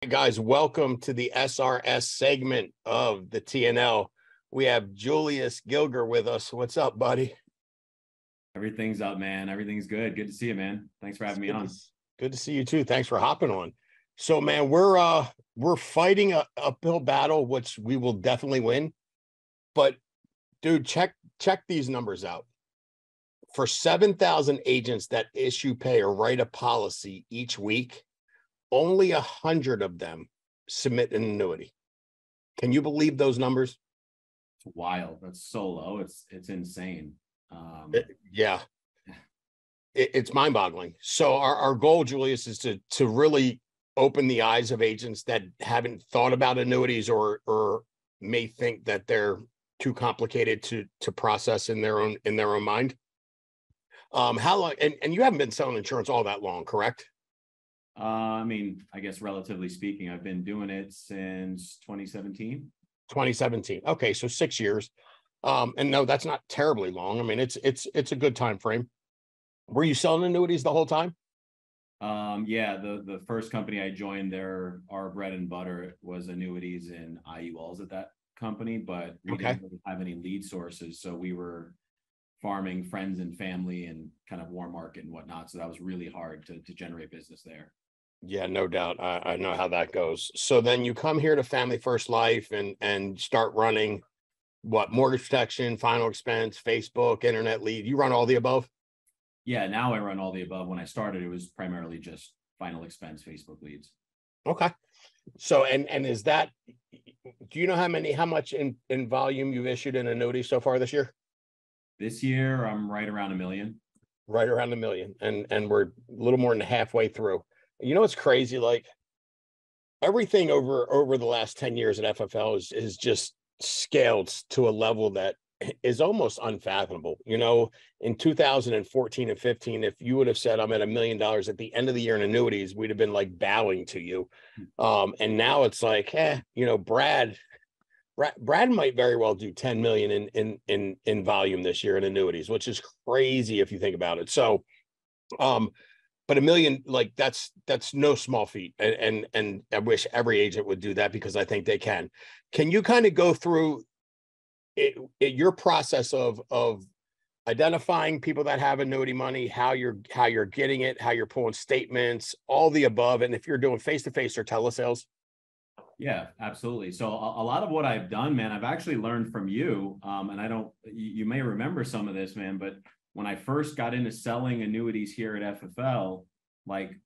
Guys, welcome to the SRS segment of the TNL. We have Julius Gilger with us. What's up, buddy? Everything's up, man. Everything's good. Good to see you, man. Thanks for having me on. Good to see you too. Thanks for hopping on. So, man, we're fighting a uphill battle, which we will definitely win. But, dude, check these numbers out. For 7,000 agents that issue, pay, or write a policy each week, only 100 of them submit an annuity. Can you believe those numbers? It's wild. That's so low. It's insane. Yeah, it's mind-boggling. So our goal, Julius, is to really open the eyes of agents that haven't thought about annuities or may think that they're too complicated to process in their own mind. How long? And you haven't been selling insurance all that long, correct? I mean, I guess relatively speaking, I've been doing it since 2017. 2017. Okay, so 6 years. And no, that's not terribly long. I mean, it's a good time frame. Were you selling annuities the whole time? Yeah, the first company I joined there, our bread and butter was annuities and IULs at that company, but we didn't really have any lead sources. So we were farming friends and family and kind of warm market and whatnot. So that was really hard to generate business there. Yeah, no doubt. I know how that goes. So then you come here to Family First Life and start running what, mortgage protection, final expense, Facebook, internet lead. You run all the above? Yeah, now I run all the above. When I started, it was primarily just final expense, Facebook leads. Okay. So, and is that, do you know how much in volume you've issued in annuities so far this year? This year, I'm right around $1 million. Right around $1 million. And we're a little more than halfway through. You know, it's crazy. Like everything over the last 10 years at FFL is just scaled to a level that is almost unfathomable. You know, in 2014 and 15, if you would have said I'm at $1 million at the end of the year in annuities, we'd have been like bowing to you. And now it's like, Brad might very well do 10 million in volume this year in annuities, which is crazy if you think about it. So, but $1 million, like that's no small feat. And I wish every agent would do that because I think they can. Can you kind of go through your process of identifying people that have annuity money, how you're getting it, how you're pulling statements, all the above, and if you're doing face-to-face or telesales? Yeah, absolutely. So a lot of what I've done, man, I've actually learned from you. And you may remember some of this, man, but when I first got into selling annuities here at FFL, like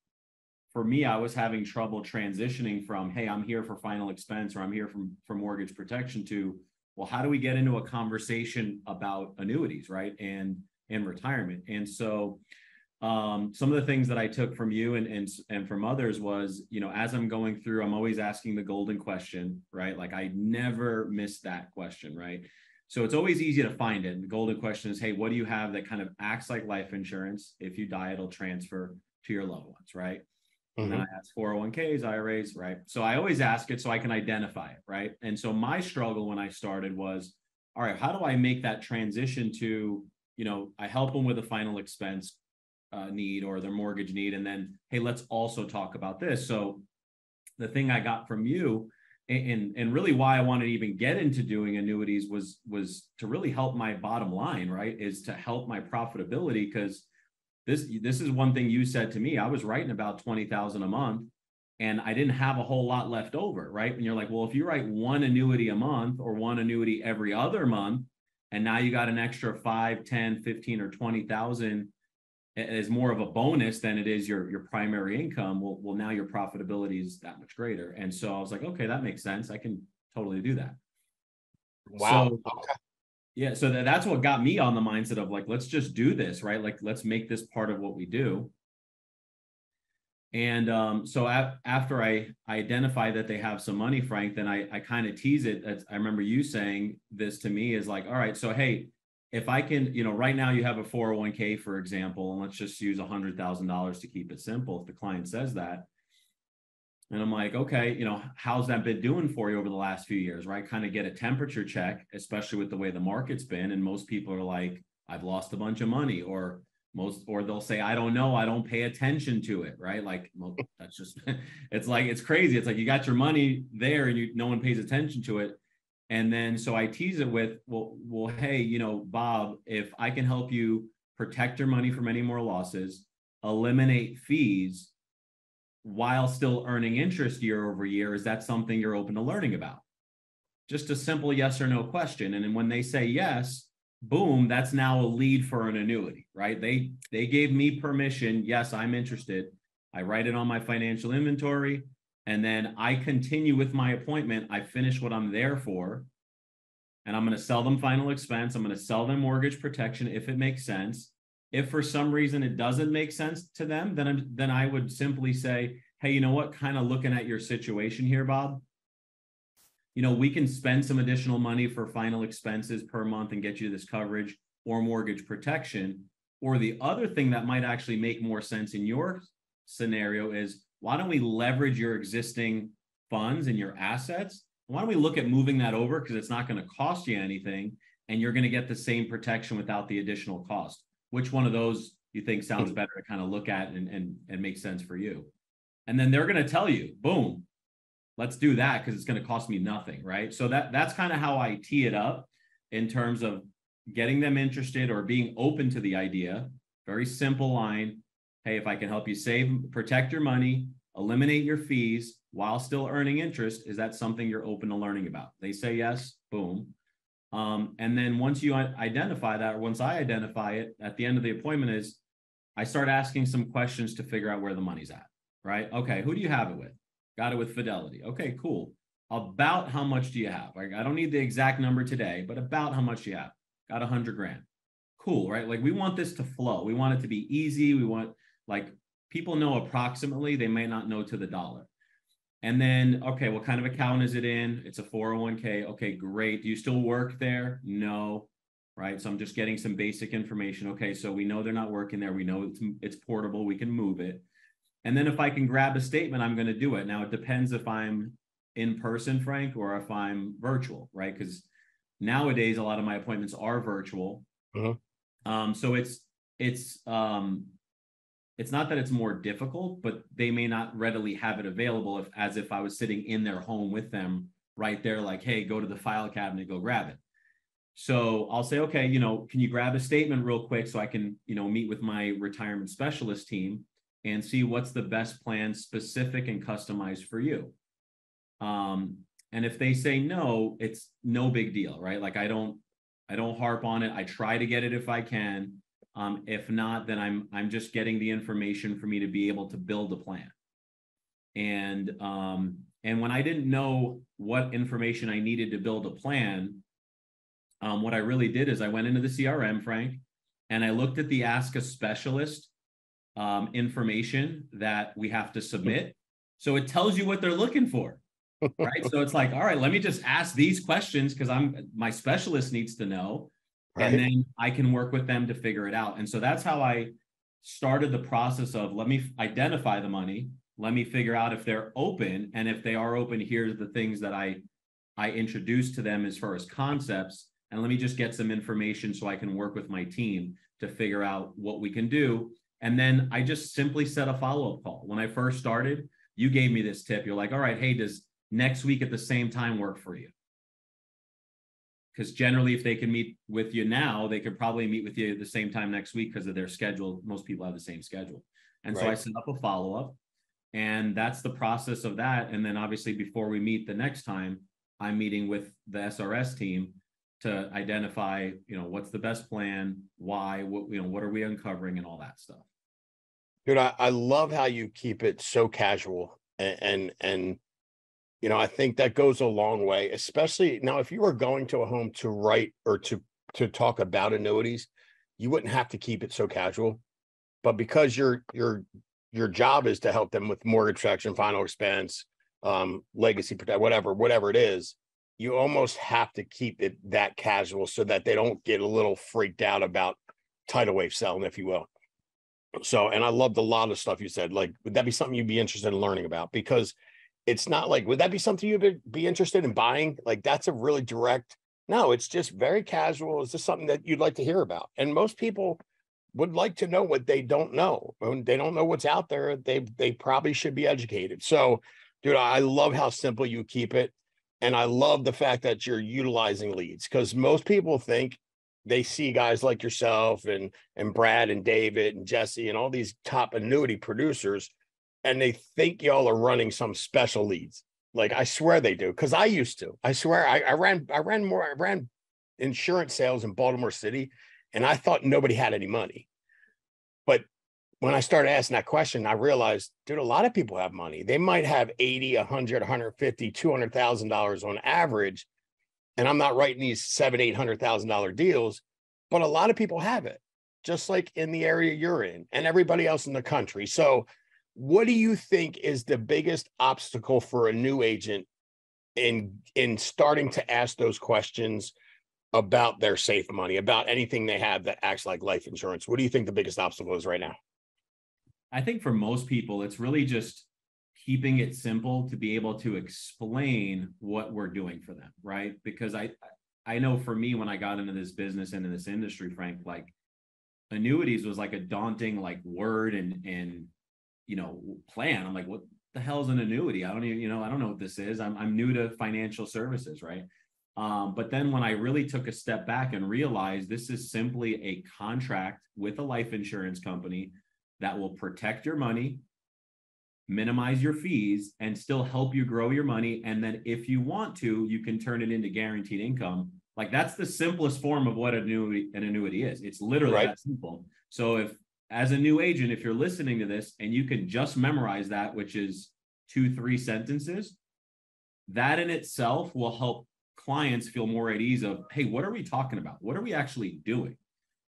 for me, I was having trouble transitioning from, hey, I'm here for final expense or I'm here for mortgage protection to, well, how do we get into a conversation about annuities, right? And retirement. And so some of the things that I took from you and from others was, as I'm going through, I'm always asking the golden question, right? Like I never miss that question, right? So it's always easy to find it. And the golden question is, hey, what do you have that kind of acts like life insurance? If you die, it'll transfer to your loved ones, right? And then I ask 401ks, IRAs, right? So I always ask it so I can identify it, right? And so my struggle when I started was, all right, how do I make that transition to, I help them with a final expense need or their mortgage need. And then, hey, let's also talk about this. So the thing I got from you and really why I wanted to even get into doing annuities was to really help my bottom line, right? Is to help my profitability. Because this is one thing you said to me. I was writing about 20,000 a month and I didn't have a whole lot left over, right? And you're like, well, if you write one annuity a month or one annuity every other month, and now you got an extra 5, 10, 15, or 20,000 as more of a bonus than it is your primary income, well, now your profitability is that much greater. And so I was like, okay, that makes sense. I can totally do that. Wow. So, okay. Yeah. So that's what got me on the mindset of like, let's just do this, right? Like, let's make this part of what we do. And so after I identify that they have some money, Frank, then I kind of tease it. I remember you saying this to me is like, all right, so, hey, if I can, right now you have a 401k, for example, and let's just use $100,000 to keep it simple. If the client says that, and I'm like, okay, how's that been doing for you over the last few years, right? Kind of get a temperature check, especially with the way the market's been. And most people are like, I've lost a bunch of money, or or they'll say, I don't know, I don't pay attention to it, right? Like, well, that's just, it's like, it's crazy. It's like you got your money there and no one pays attention to it. And then, so I tease it with, well, hey, you know, Bob, if I can help you protect your money from any more losses, eliminate fees while still earning interest year over year, is that something you're open to learning about? Just a simple yes or no question. And then when they say yes, boom, that's now a lead for an annuity, right? They gave me permission. Yes, I'm interested. I write it on my financial inventory, and then I continue with my appointment. I finish what I'm there for, and I'm going to sell them final expense. I'm going to sell them mortgage protection if it makes sense. If for some reason it doesn't make sense to them, then I would simply say, hey, you know what? Kind of looking at your situation here, Bob, you know, we can spend some additional money for final expenses per month and get you this coverage or mortgage protection. Or the other thing that might actually make more sense in your scenario is, why don't we leverage your existing funds and your assets? Why don't we look at moving that over, because it's not going to cost you anything and you're going to get the same protection without the additional cost. Which one of those you think sounds better to kind of look at and make sense for you? And then they're going to tell you, boom, let's do that because it's going to cost me nothing, right? So that's kind of how I tee it up in terms of getting them interested or being open to the idea. Very simple line. Hey, if I can help you save, protect your money, eliminate your fees while still earning interest, is that something you're open to learning about? They say yes, boom. And then once you identify that, or once I identify it, at the end of the appointment is I start asking some questions to figure out where the money's at, right? Okay, who do you have it with? Got it with Fidelity. Okay, cool. About how much do you have? Like, I don't need the exact number today, but about how much do you have? Got 100 grand. Cool, right? Like, we want this to flow. We want it to be easy. We want, like, people know approximately, they may not know to the dollar. And then, okay, what kind of account is it in? It's a 401k. Okay, great. Do you still work there? No, right? So I'm just getting some basic information. Okay, so we know they're not working there. We know it's portable. We can move it. And then if I can grab a statement, I'm going to do it. Now, it depends if I'm in person, Frank, or if I'm virtual, right? Because nowadays, a lot of my appointments are virtual. So it's not that it's more difficult, but they may not readily have it available as if I was sitting in their home with them right there, like, hey, go to the file cabinet, go grab it. So I'll say, okay, you know, can you grab a statement real quick so I can, you know, meet with my retirement specialist team and see what's the best plan, specific and customized for you. And if they say no, it's no big deal, right? Like, I don't harp on it. I try to get it if I can. If not, then I'm just getting the information for me to be able to build a plan. And when I didn't know what information I needed to build a plan, what I really did is I went into the CRM, Frank, and I looked at the Ask a Specialist information that we have to submit. So it tells you what they're looking for, right? So it's like, all right, let me just ask these questions because my specialist needs to know. Right. And then I can work with them to figure it out. And so that's how I started the process of, let me identify the money. Let me figure out if they're open. And if they are open, here's the things that I introduced to them as far as concepts. And let me just get some information so I can work with my team to figure out what we can do. And then I just simply set a follow-up call. When I first started, you gave me this tip. You're like, all right, hey, does next week at the same time work for you? Because generally, if they can meet with you now, they could probably meet with you at the same time next week because of their schedule. Most people have the same schedule. And so I set up a follow-up, and that's the process of that. And then obviously, before we meet the next time, I'm meeting with the SRS team to identify, you know, what's the best plan, why, what are we uncovering, and all that stuff. Dude, I love how you keep it so casual and you know, I think that goes a long way, especially now if you were going to a home to write or to talk about annuities, you wouldn't have to keep it so casual. But because your job is to help them with mortgage protection, final expense, legacy protect, whatever it is, you almost have to keep it that casual so that they don't get a little freaked out about tidal wave selling, if you will. So, and I loved a lot of stuff you said. Like, would that be something you'd be interested in learning about? Because it's not like, would that be something you'd be interested in buying? Like, that's a really direct, no, it's just very casual. Is this something that you'd like to hear about? And most people, would like to know what they don't know. When they don't know what's out there, they probably should be educated. So, dude, I love how simple you keep it. And I love the fact that you're utilizing leads, because most people think they see guys like yourself and Brad and David and Jesse and all these top annuity producers, and they think y'all are running some special leads. Like, I swear they do, because I used to. I swear I ran insurance sales in Baltimore City, and I thought nobody had any money. But when I started asking that question, I realized, dude, a lot of people have money. They might have 80, 100, 150, $200,000 on average. And I'm not writing these $700,000, $800,000 deals, but a lot of people have it, just like in the area you're in and everybody else in the country. So what do you think is the biggest obstacle for a new agent in starting to ask those questions about their safe money, about anything they have that acts like life insurance? What do you think the biggest obstacle is right now? I think for most people, it's really just keeping it simple to be able to explain what we're doing for them, right? Because I know for me, when I got into this business and in this industry, Frank, like annuities was like a daunting like word and plan. I'm like, what the hell is an annuity? I don't even, I don't know what this is. I'm new to financial services, right? But then when I really took a step back and realized this is simply a contract with a life insurance company that will protect your money, minimize your fees, and still help you grow your money. And then if you want to, you can turn it into guaranteed income. Like, that's the simplest form of what an annuity is. It's literally Right. that simple. So if, as a new agent, if you're listening to this and you can just memorize that, which is 2-3 sentences, that in itself will help clients feel more at ease of, hey, what are we talking about? What are we actually doing?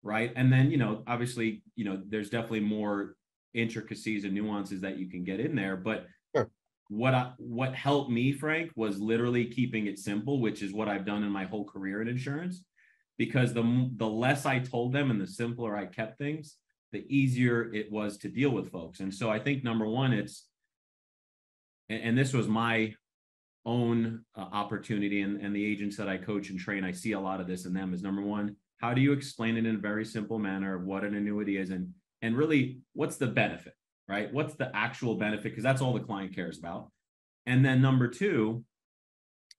Right. And then, obviously, there's definitely more intricacies and nuances that you can get in there. But Sure. what helped me, Frank, was literally keeping it simple, which is what I've done in my whole career in insurance. Because the less I told them and the simpler I kept things, the easier it was to deal with folks. And so I think number one, and this was my own opportunity, and the agents that I coach and train, I see a lot of this in them, is number one, how do you explain it in a very simple manner of what an annuity is and really what's the benefit, right? What's the actual benefit? Because that's all the client cares about. And then number two,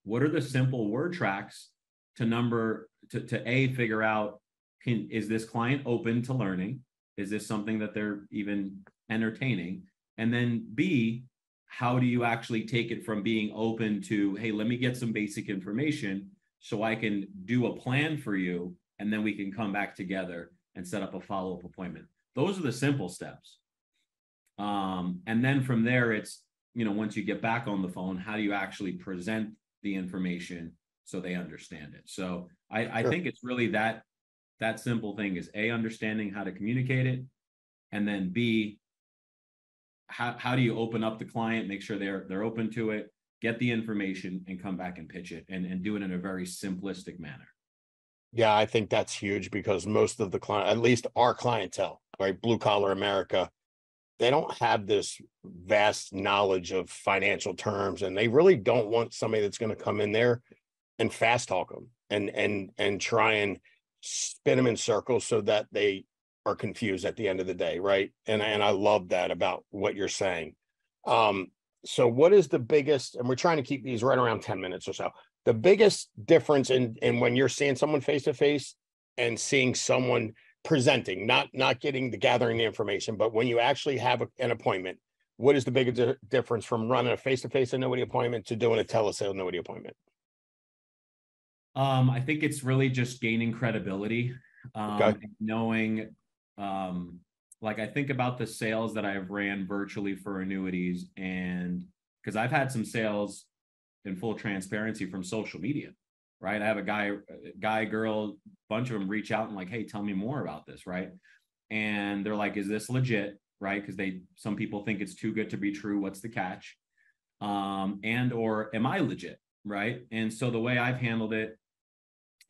what are the simple word tracks to A, figure out, is this client open to learning? Is this something that they're even entertaining? And then B, how do you actually take it from being open to, hey, let me get some basic information so I can do a plan for you, and then we can come back together and set up a follow-up appointment. Those are the simple steps. And then from there, it's, once you get back on the phone, how do you actually present the information so they understand it? So I Sure. think it's really that simple thing is A, understanding how to communicate it, and then B, how do you open up the client, make sure they're open to it, get the information, and come back and pitch it and do it in a very simplistic manner. Yeah, I think that's huge, because most of the client, at least our clientele, right, blue collar America, they don't have this vast knowledge of financial terms, and they really don't want somebody that's going to come in there and fast talk them and try and spin them in circles so that they are confused at the end of the day, right? And I love that about what you're saying. So what is the biggest, and we're trying to keep these right around 10 minutes or so, the biggest difference in when you're seeing someone face to face and seeing someone presenting, not getting the gathering the information, but when you actually have an appointment, what is the biggest difference from running a face-to-face annuity appointment to doing a telesale annuity appointment? I think it's really just gaining credibility, Okay. knowing, like, I think about the sales that I've ran virtually for annuities, and because I've had some sales in full transparency from social media, right? I have a guy, girl, bunch of them reach out and like, hey, tell me more about this, right? And they're like, is this legit, right? Because some people think it's too good to be true. What's the catch? And or am I legit, right? And so the way I've handled it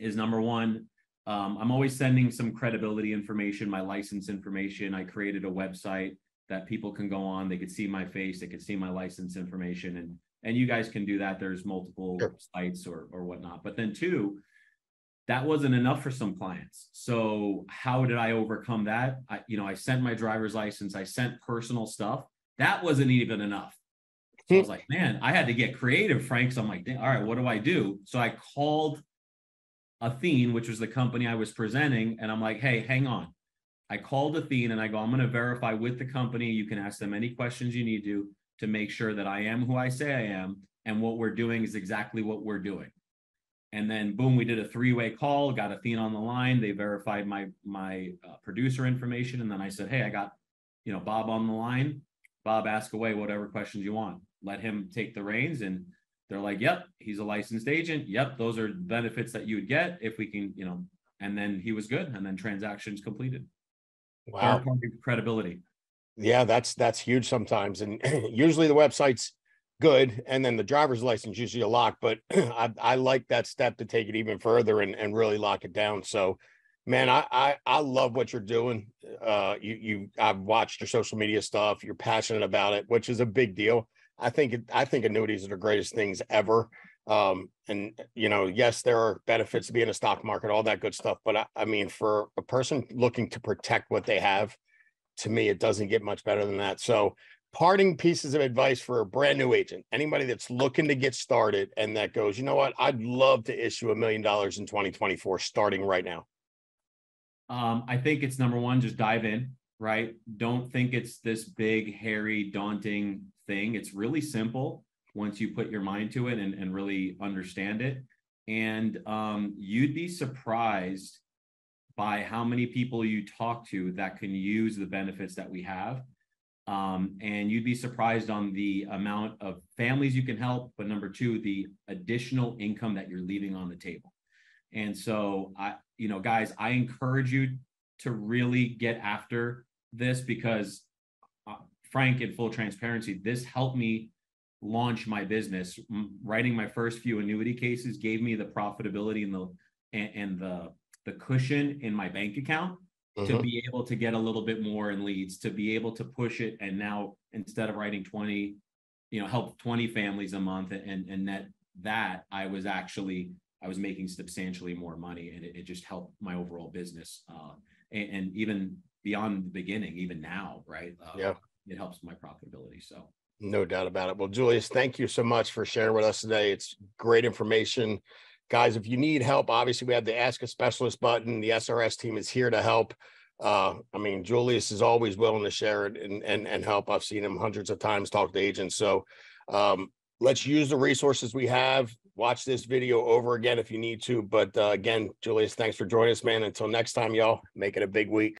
is, number one, I'm always sending some credibility information, my license information. I created a website that people can go on. They could see my face, they could see my license information, and you guys can do that. There's multiple Sure. sites or whatnot. But then two, that wasn't enough for some clients. So how did I overcome that? I sent my driver's license, I sent personal stuff. That wasn't even enough. So I was like, man, I had to get creative, Frank. So I'm like, all right, what do I do? So I called Athene, which was the company I was presenting, and I'm like, hey, hang on. I called Athene and I go, I'm going to verify with the company. You can ask them any questions you need to make sure that I am who I say I am. And what we're doing is exactly what we're doing. And then boom, we did a three-way call, got Athene on the line. They verified my producer information. And then I said, hey, I got, Bob on the line. Bob, ask away whatever questions you want. Let him take the reins. And they're like, yep, he's a licensed agent. Yep, those are benefits that you would get if we can, and then he was good. And then transactions completed. Wow. Third party credibility. Yeah, that's huge sometimes. And usually the website's good. And then the driver's license usually a lock, but I like that step to take it even further and really lock it down. So man, I love what you're doing. I've watched your social media stuff. You're passionate about it, which is a big deal. I think annuities are the greatest things ever. And yes, there are benefits to being in a stock market, all that good stuff. But I mean, for a person looking to protect what they have, to me, it doesn't get much better than that. So parting pieces of advice for a brand new agent, anybody that's looking to get started and that goes, you know what, I'd love to issue $1 million in 2024, starting right now. I think it's number one, just dive in, right? Don't think it's this big, hairy, daunting thing. It's really simple once you put your mind to it and really understand it. And you'd be surprised by how many people you talk to that can use the benefits that we have. And you'd be surprised on the amount of families you can help, but number two, the additional income that you're leaving on the table. And so guys, I encourage you to really get after this because Frank, in full transparency, this helped me launch my business. Writing my first few annuity cases gave me the profitability and the cushion in my bank account to be able to get a little bit more in leads, to be able to push it. And now instead of writing 20, help 20 families a month and net that, I was making substantially more money, and it just helped my overall business. And even beyond the beginning, even now, right? Yeah. It helps my profitability. So no doubt about it. Well, Julius, thank you so much for sharing with us today. It's great information. Guys, if you need help, obviously we have the Ask a Specialist button. The SRS team is here to help. Julius is always willing to share it and help. I've seen him hundreds of times talk to agents. So let's use the resources we have. Watch this video over again if you need to. But again, Julius, thanks for joining us, man. Until next time, y'all, make it a big week.